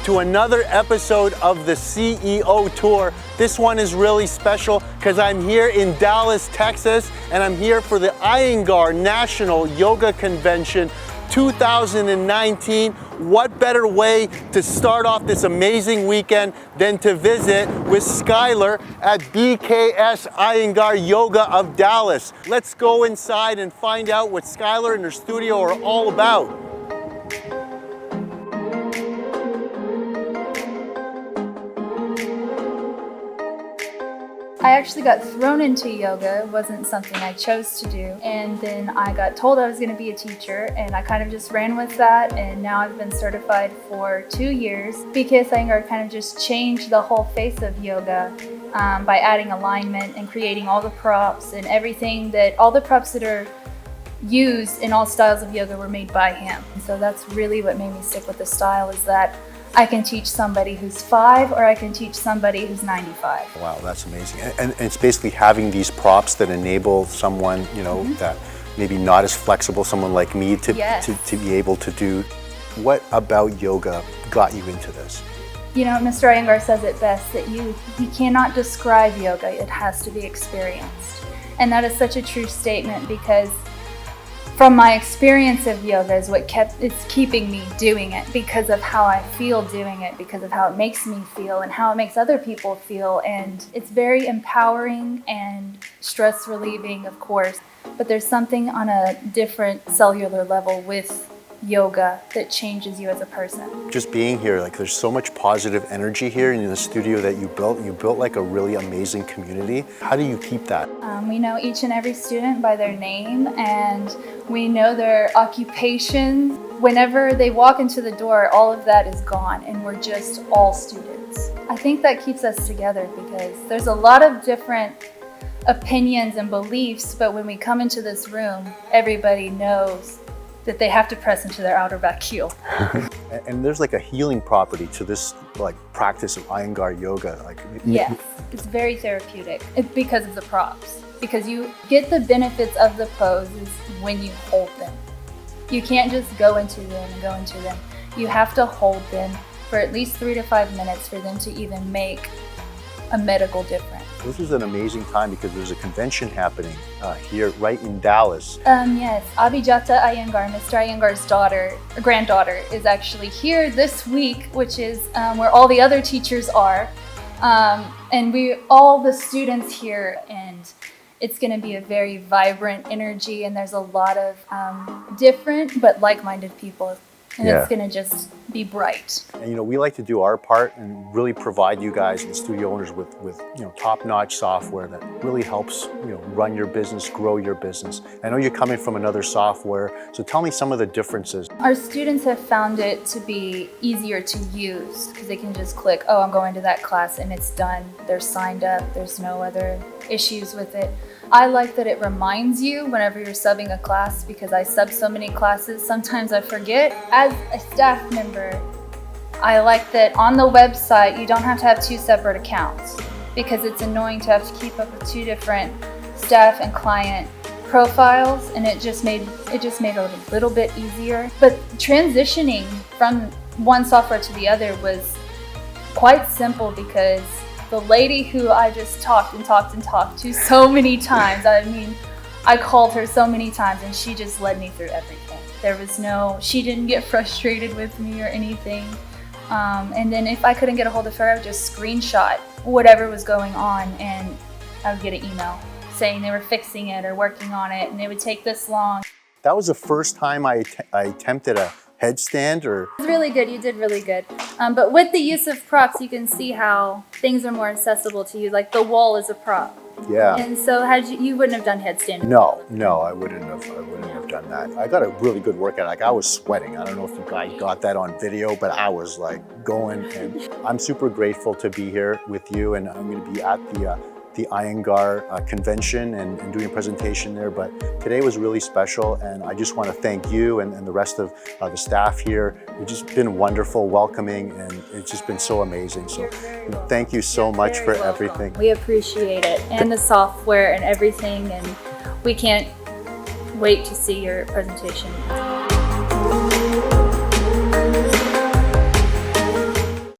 to another episode of the CEO Tour. This one is really special because I'm here in Dallas, Texas, and I'm here for the Iyengar National Yoga Convention 2019. What better way to start off this amazing weekend than to visit with Skylar at BKS Iyengar Yoga of Dallas. Let's go inside and find out what Skylar and her studio are all about. I actually got thrown into yoga. It wasn't something I chose to do. And then I got told I was going to be a teacher, and I kind of just ran with that. And now I've been certified for 2 years. BKS Iyengar kind of just changed the whole face of yoga by adding alignment and creating all the props and everything all the props that are used in all styles of yoga were made by him. And so that's really what made me stick with the style, is that I can teach somebody who's 5 or I can teach somebody who's 95. Wow, that's amazing. And it's basically having these props that enable someone, that maybe not as flexible, someone like me to be able to do. What about yoga got you into this? Mr. Iyengar says it best, that you cannot describe yoga, it has to be experienced. And that is such a true statement, because from my experience of yoga is it's keeping me doing it, because of how I feel doing it, because of how it makes me feel and how it makes other people feel. And it's very empowering and stress relieving, of course, but there's something on a different cellular level with yoga that changes you as a person. Just being here, there's so much positive energy here in the studio that you built like a really amazing community. How do you keep that? We know each and every student by their name, and we know their occupation. Whenever they walk into the door, all of that is gone, and we're just all students. I think that keeps us together, because there's a lot of different opinions and beliefs, but when we come into this room, everybody knows that they have to press into their outer back heel. And there's a healing property to this practice of Iyengar yoga. Yes, it's very therapeutic. It's because of the props. Because you get the benefits of the poses when you hold them. You can't just go into them and go into them. You have to hold them for at least 3 to 5 minutes for them to even make a medical difference. This is an amazing time because there's a convention happening here right in Dallas. Yes, Abhijata Iyengar, Mr. Iyengar's granddaughter, is actually here this week, which is where all the other teachers are. And all the students here, and it's going to be a very vibrant energy, and there's a lot of different but like-minded people. And it's going to just be bright. And we like to do our part and really provide you guys, the studio owners, with top-notch software that really helps run your business, grow your business. I know you're coming from another software, so tell me some of the differences. Our students have found it to be easier to use, because they can just click, oh, I'm going to that class, and it's done. They're signed up. There's no other issues with it. I like that it reminds you whenever you're subbing a class, because I sub so many classes, sometimes I forget. As a staff member, I like that on the website you don't have to have 2 separate accounts, because it's annoying to have to keep up with 2 different staff and client profiles, and it just made it a little bit easier. But transitioning from one software to the other was quite simple, because the lady who I just talked to so many times, I called her so many times, and she just led me through everything. She didn't get frustrated with me or anything. And then if I couldn't get a hold of her, I would just screenshot whatever was going on, and I would get an email saying they were fixing it or working on it, and it would take this long. That was the first time I attempted a headstand. It was really good. You did really good. But with the use of props, you can see how things are more accessible to you. Like the wall is a prop. Yeah. And so you wouldn't have done headstand? No, I wouldn't have done that. I got a really good workout. I was sweating. I don't know if you guys got that on video, but I was going. And I'm super grateful to be here with you, and I'm going to be at the Iyengar convention and doing a presentation there. But today was really special, and I just want to thank you and the rest of the staff here. It's just been wonderful, welcoming, and it's just been so amazing. So thank you so much for everything. We appreciate it, and the software and everything, and we can't wait to see your presentation.